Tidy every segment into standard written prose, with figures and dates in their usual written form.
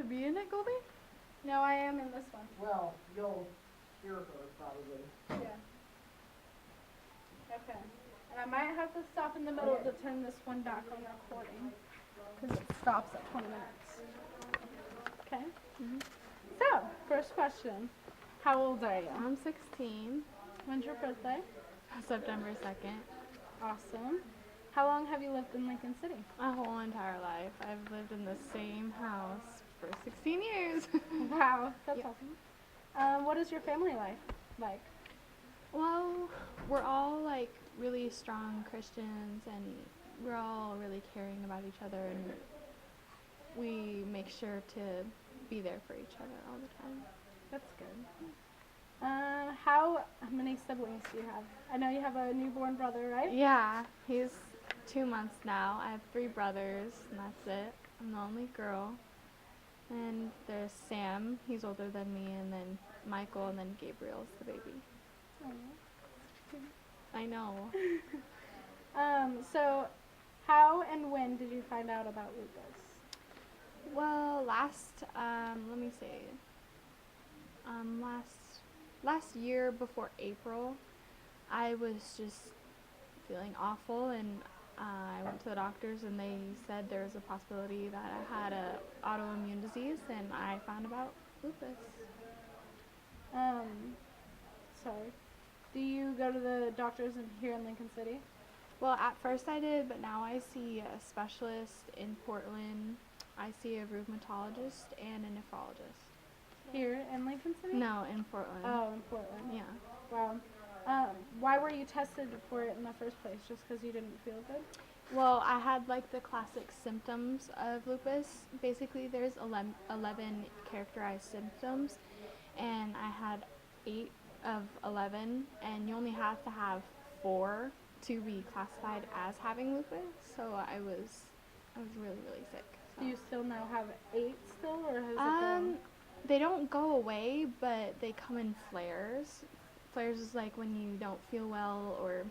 to be in it, Goldie? No, I am in this one. Well, you'll hear her probably. Yeah. Okay. And I might have to stop in the middle to turn this one back on recording because it stops at 20 minutes. Okay? So, first question. How old are you? I'm 16, When's your birthday? September 2nd. Awesome. How long have you lived in Lincoln City? My whole entire life. I've lived in the same house for 16 years. Wow, that's Yep. awesome. What is your family life like? Well, we're all like really strong Christians and we're all really caring about each other and we make sure to be there for each other all the time. That's good. How many siblings do you have? I know you have a newborn brother, right? Yeah, he's 2 months now. I have 3 brothers and that's it. I'm the only girl. And there's Sam, he's older than me, and then Michael, and then Gabriel's the baby. I know. So how and when did you find out about lupus? Well, let me see. Last year before April, I was just feeling awful, and I went to the doctors, and they said there was a possibility that I had a autoimmune disease, and I found about lupus. Sorry. Do you go to the doctors here in Lincoln City? Well, at first I did, but now I see a specialist in Portland. I see a rheumatologist and a nephrologist. Here in Lincoln City? No, in Portland. Oh, in Portland. Yeah. Wow. Why were you tested for it in the first place? Just because you didn't feel good? Well, I had like the classic symptoms of lupus. Basically, there's 11 characterized symptoms, and I had 8 of 11, and you only have to have 4 to be classified as having lupus. So I was really, really sick. So. Do you still now have 8 still, or has it gone? They don't go away, but they come in flares. Flares is like when you don't feel well, or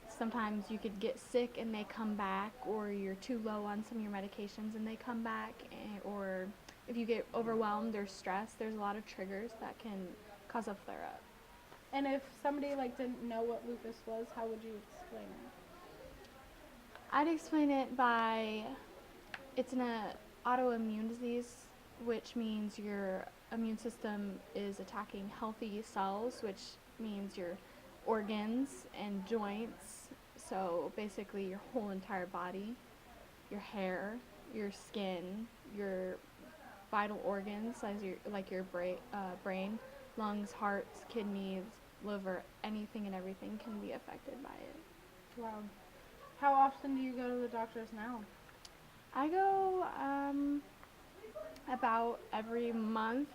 sometimes you could get sick and they come back, or you're too low on some of your medications and they come back, or if you get overwhelmed or stressed, there's a lot of triggers that can cause a flare up. And if somebody didn't know what lupus was, how would you explain it? I'd explain it by it's an autoimmune disease, which means your immune system is attacking healthy cells, which means your organs and joints. So basically your whole entire body, your hair, your skin, your vital organs, like your brain, lungs, hearts, kidneys, liver, anything and everything can be affected by it. Wow. How often do you go to the doctors now? I go about every month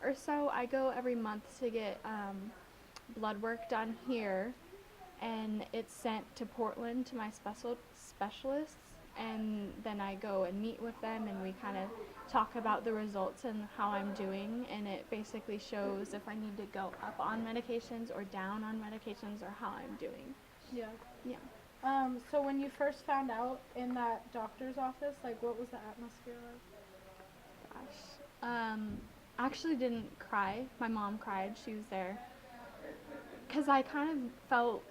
or so. I go every month to get blood work done here, and it's sent to Portland to my specialists, and then I go and meet with them, and we kind of talk about the results and how I'm doing, and it basically shows if I need to go up on medications or down on medications or how I'm doing. Yeah. Yeah. So when you first found out in that doctor's office, what was the atmosphere like? Gosh. I actually didn't cry. My mom cried. She was there. Because I kind of felt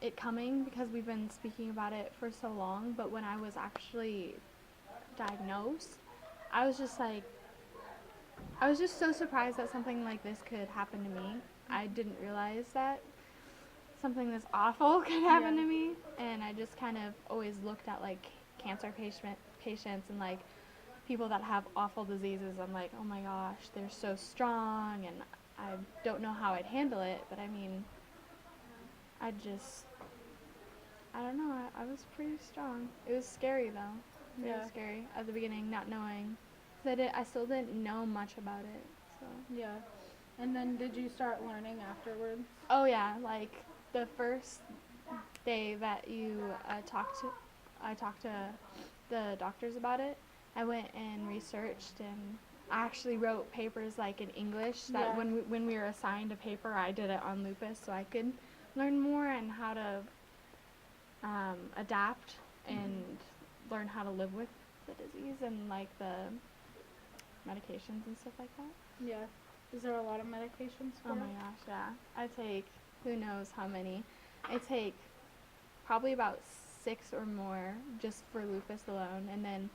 it coming because we've been speaking about it for so long. But when I was actually diagnosed, I was just so surprised that something like this could happen to me. I didn't realize that something this awful could happen to me. And I just kind of always looked at cancer patients and people that have awful diseases. I'm like, oh my gosh, they're so strong, and I don't know how I'd handle it, but I mean, I don't know, I was pretty strong. It was scary though. It was scary at the beginning, not knowing. I still didn't know much about it, so. Yeah. And then did you start learning afterwards? Oh yeah, the first day that I talked to the doctors about it, I went and researched, and I actually wrote papers in English that when we were assigned a paper, I did it on lupus so I could learn more and how to adapt and learn how to live with the disease and medications and stuff like that. Yeah. Is there a lot of medications for Oh my it? gosh, yeah. I take who knows how many. I take probably about 6 or more just for lupus alone, and then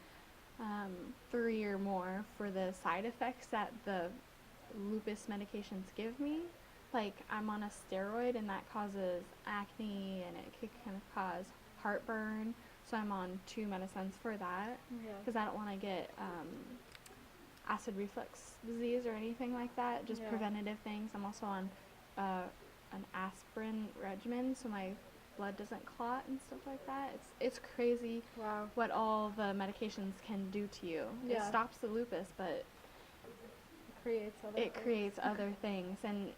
3 or more for the side effects that the lupus medications give me. Like, I'm on a steroid, and that causes acne, and it could kind of cause heartburn. So I'm on 2 medicines for that Yeah. because I don't want to get acid reflux disease or anything like that. Just Yeah. preventative things. I'm also on an aspirin regimen, so my blood doesn't clot and stuff like that. It's crazy Wow. what all the medications can do to you. Yeah. It stops the lupus, but Creates other it things. creates other things. And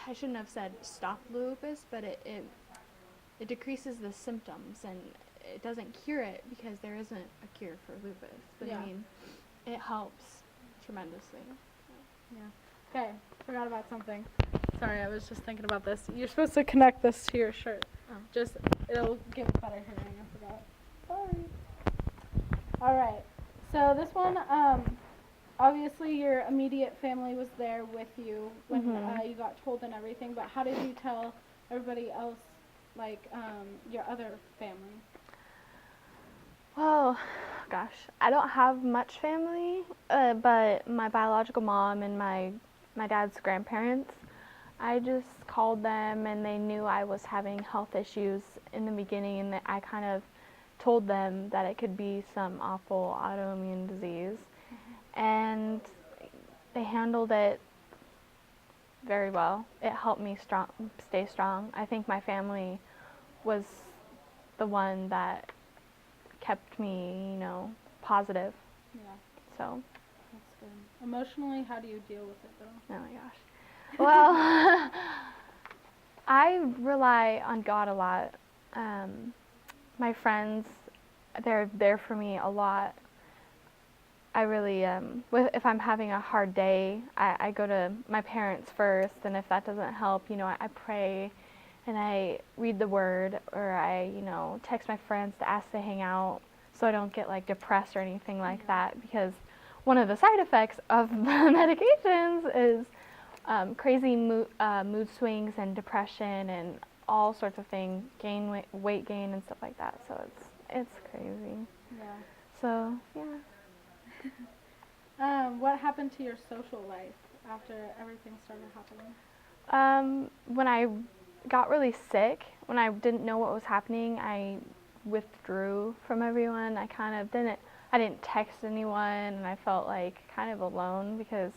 I shouldn't have said stop lupus, but it decreases the symptoms, and it doesn't cure it because there isn't a cure for lupus. But Yeah. I mean, it helps tremendously. Yeah. Okay. Forgot about something. Sorry, I was just thinking about this. You're supposed to connect this to your shirt. Oh. Just, it'll give better hearing. I forgot. Sorry. All right. So this one, obviously your immediate family was there with you when Mhm. you got told and everything. But how did you tell everybody else, like your other family? Well, gosh, I don't have much family, but my biological mom and my dad's grandparents, I just called them, and they knew I was having health issues in the beginning, and that I kind of told them that it could be some awful autoimmune disease, and they handled it very well. It helped me stay strong. I think my family was the one that kept me, positive. Yeah, So, that's good. Emotionally, how do you deal with it though? oh my gosh. Well, I rely on God a lot. My friends, they're there for me a lot. I really, if I'm having a hard day, I go to my parents first, and if that doesn't help, I pray, and I read the word, or I, text my friends to ask to hang out, so I don't get like depressed or anything like that, because one of the side effects of the medications is crazy mood swings and depression and all sorts of things, weight gain and stuff like that. So it's crazy. Yeah. So yeah. What happened to your social life after everything started happening? When I got really sick, when I didn't know what was happening, I withdrew from everyone. I didn't text anyone, and I felt like kind of alone because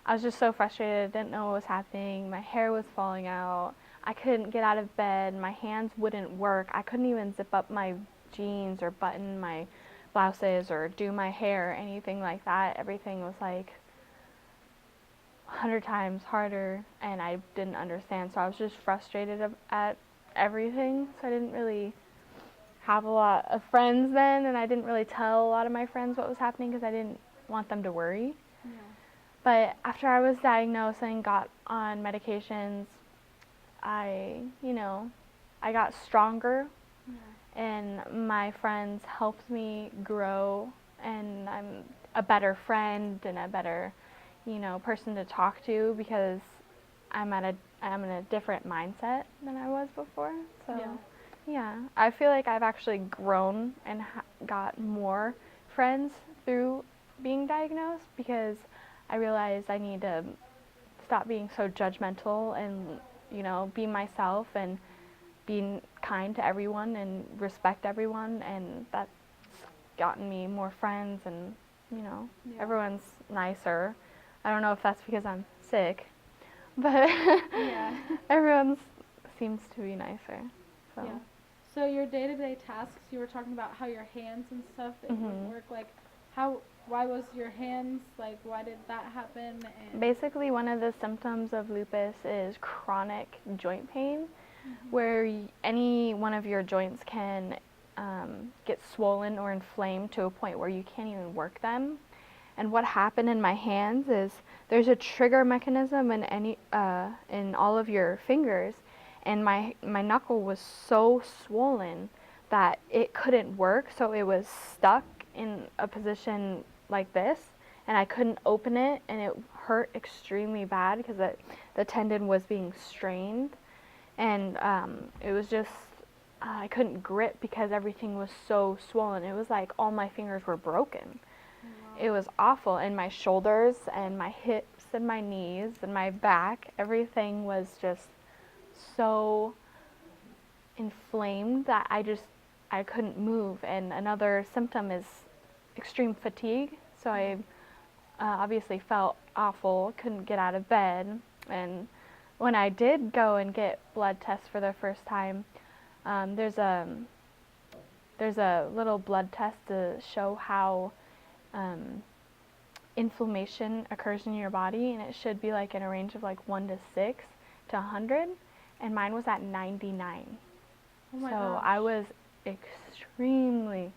I was just so frustrated. I didn't know what was happening. My hair was falling out. I couldn't get out of bed. My hands wouldn't work. I couldn't even zip up my jeans or button my blouses or do my hair or anything like that. Everything was like 100 times harder, and I didn't understand. So I was just frustrated at everything. So I didn't really have a lot of friends then, and I didn't really tell a lot of my friends what was happening because I didn't want them to worry. Yeah. But after I was diagnosed and got on medications, I got stronger, and my friends helped me grow, and I'm a better friend and a better, person to talk to because I'm in a different mindset than I was before. So yeah, I feel like I've actually grown and got more friends through being diagnosed because I realized I need to stop being so judgmental and, be myself and being kind to everyone and respect everyone, and that's gotten me more friends and, everyone's nicer. I don't know if that's because I'm sick, but everyone seems to be nicer. So. Yeah. So your day-to-day tasks, you were talking about how your hands and stuff, it wouldn't work. Like, why was your hands, like, why did that happen? And basically, one of the symptoms of lupus is chronic joint pain, where any one of your joints can get swollen or inflamed to a point where you can't even work them. And what happened in my hands is there's a trigger mechanism in all of your fingers, and my knuckle was so swollen that it couldn't work, so it was stuck in a position like this, and I couldn't open it, and it hurt extremely bad because the tendon was being strained, and it was just I couldn't grip because everything was so swollen. It was like all my fingers were broken. It was awful, and my shoulders and my hips and my knees and my back, everything was just so inflamed that I couldn't move. And another symptom is extreme fatigue. So I obviously felt awful, couldn't get out of bed. And when I did go and get blood tests for the first time, there's a little blood test to show how inflammation occurs in your body, and it should be like in a range of like 1 to 6 to 100, and mine was at 99. Oh my So gosh. I was extremely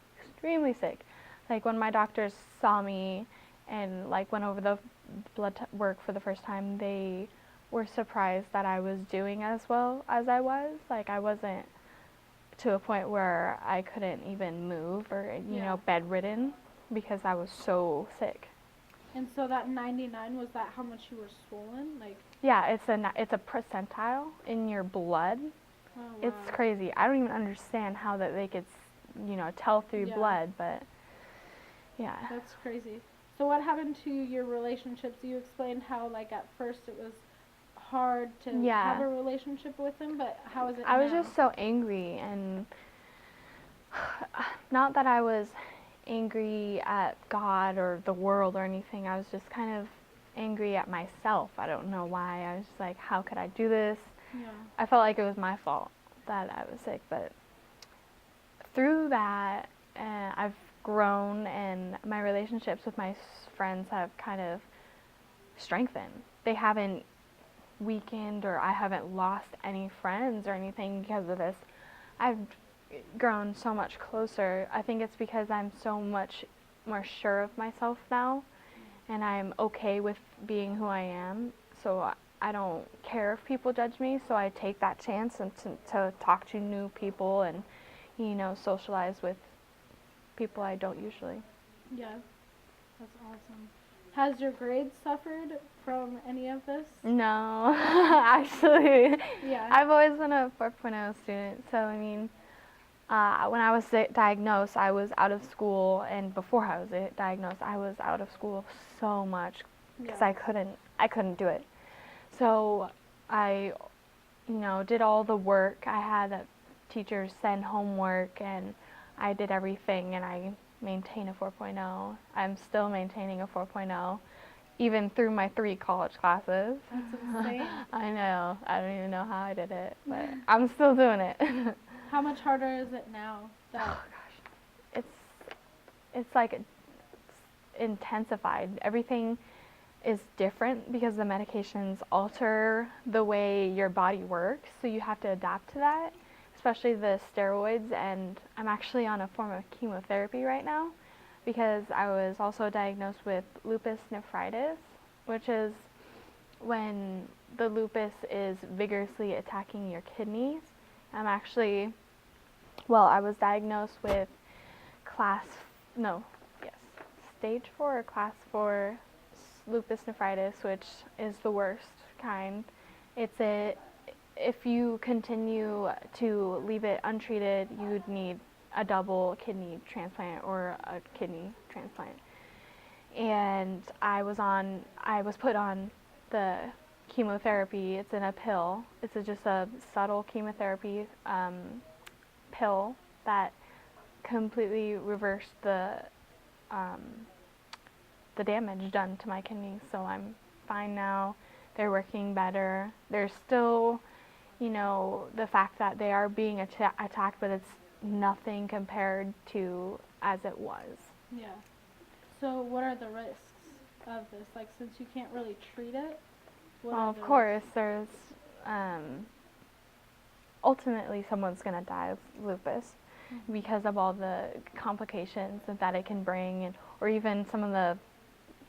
sick. Like when my doctors saw me and like went over the work for the first time, they were surprised that I was doing as well as I was. Like I wasn't to a point where I couldn't even move or bedridden because I was so sick. And so that 99, was that how much you were swollen? Like, Yeah, it's a percentile in your blood. oh, wow. It's crazy. I don't even understand how that they could, tell through blood, but yeah. That's crazy. So what happened to your relationships? You explained how like at first it was hard to have a relationship with him, but how is it I was now? just so angry, and not that I was angry at God or the world or anything. I was just kind of angry at myself. I don't know why. I was just like, how could I do this? Yeah. I felt like it was my fault that I was sick, but through that, I've grown, and my relationships with my friends have kind of strengthened. They haven't weakened, or I haven't lost any friends or anything because of this. I've grown so much closer. I think it's because I'm so much more sure of myself now, and I'm okay with being who I am. So I don't care if people judge me, so I take that chance and to talk to new people and, socialize with people I don't usually. Yeah. That's awesome. Has your grades suffered from any of this? No, actually. Yeah. I've always been a 4.0 student, so I mean, when I was diagnosed, I was out of school, and before I was diagnosed, I was out of school so much because I couldn't do it. So I, did all the work. I had teachers send homework, and I did everything, and I maintained a 4.0. I'm still maintaining a 4.0, even through my 3 college classes. That's insane. I know. I don't even know how I did it, but I'm still doing it. How much harder is it now? Oh gosh, it's like it's intensified. Everything is different because the medications alter the way your body works, so you have to adapt to that, especially the steroids. And I'm actually on a form of chemotherapy right now because I was also diagnosed with lupus nephritis, which is when the lupus is vigorously attacking your kidneys. I was diagnosed with stage 4 or class 4 lupus nephritis, which is the worst kind. If you continue to leave it untreated, you'd need a double kidney transplant or a kidney transplant. And I was put on the chemotherapy. It's in a pill. It's just a subtle chemotherapy pill that completely reversed the damage done to my kidneys. So I'm fine now. They're working better. There's still, the fact that they are being attacked, but it's nothing compared to as it was. Yeah. So what are the risks of this? Like, since you can't really treat it, Well, of course, there's ultimately someone's going to die of lupus because of all the complications that it can bring, or even some of the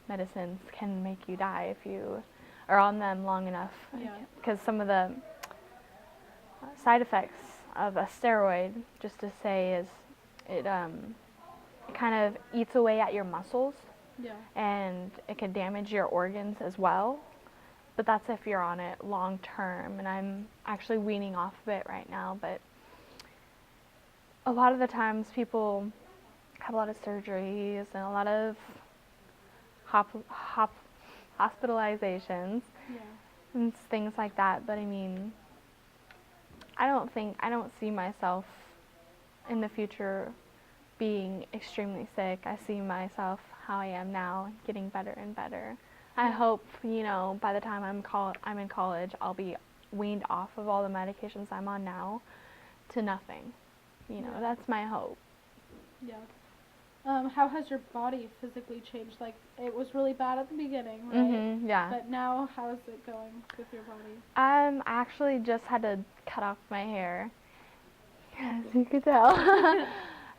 medicines can make you die if you are on them long enough. Yeah. Because some of the side effects of a steroid, just to say, is it kind of eats away at your muscles. Yeah. and it could damage your organs as well. But that's if you're on it long term, and I'm actually weaning off of it right now. But a lot of the times people have a lot of surgeries and a lot of hospitalizations Yeah. and things like that. But I mean, I don't see myself in the future being extremely sick. I see myself how I am now, getting better and better. I hope, by the time I'm in college, I'll be weaned off of all the medications I'm on now to nothing. That's my hope. Yeah. How has your body physically changed? Like, it was really bad at the beginning, right? Yeah. But now, how is it going with your body? I actually just had to cut off my hair, as you could tell.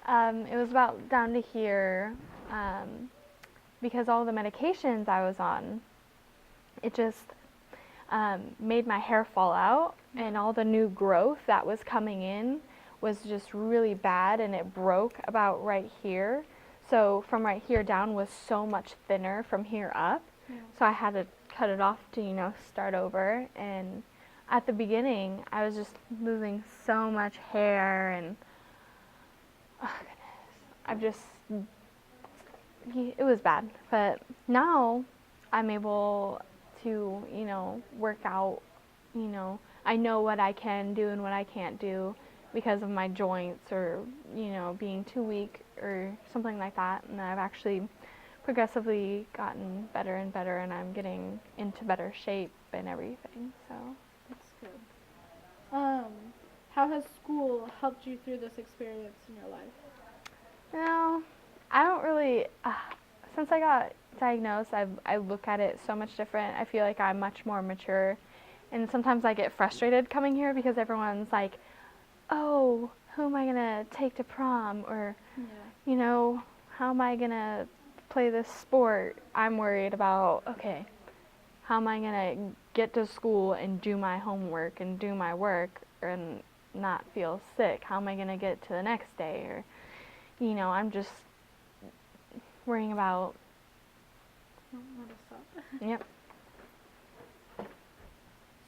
It was about down to here, because all the medications I was on, it just made my hair fall out, and all the new growth that was coming in was just really bad, and it broke about right here. So from right here down was so much thinner from here up. Yeah. So I had to cut it off to, start over. And at the beginning, I was just losing so much hair, and oh goodness, it was bad. But now I'm able to, work out, I know what I can do and what I can't do because of my joints or, being too weak or something like that. And I've actually progressively gotten better and better, and I'm getting into better shape and everything. So That's good. How has school helped you through this experience in your life? I don't really, since I got diagnosed, I look at it so much different. I feel like I'm much more mature, and sometimes I get frustrated coming here because everyone's like, oh, who am I going to take to prom? Or, how am I going to play this sport? I'm worried about, okay, how am I going to get to school and do my homework and do my work and not feel sick? How am I going to get to the next day? Or, I'm just worrying about. Stop. Yep.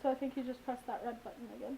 So I think you just pressed that red button again.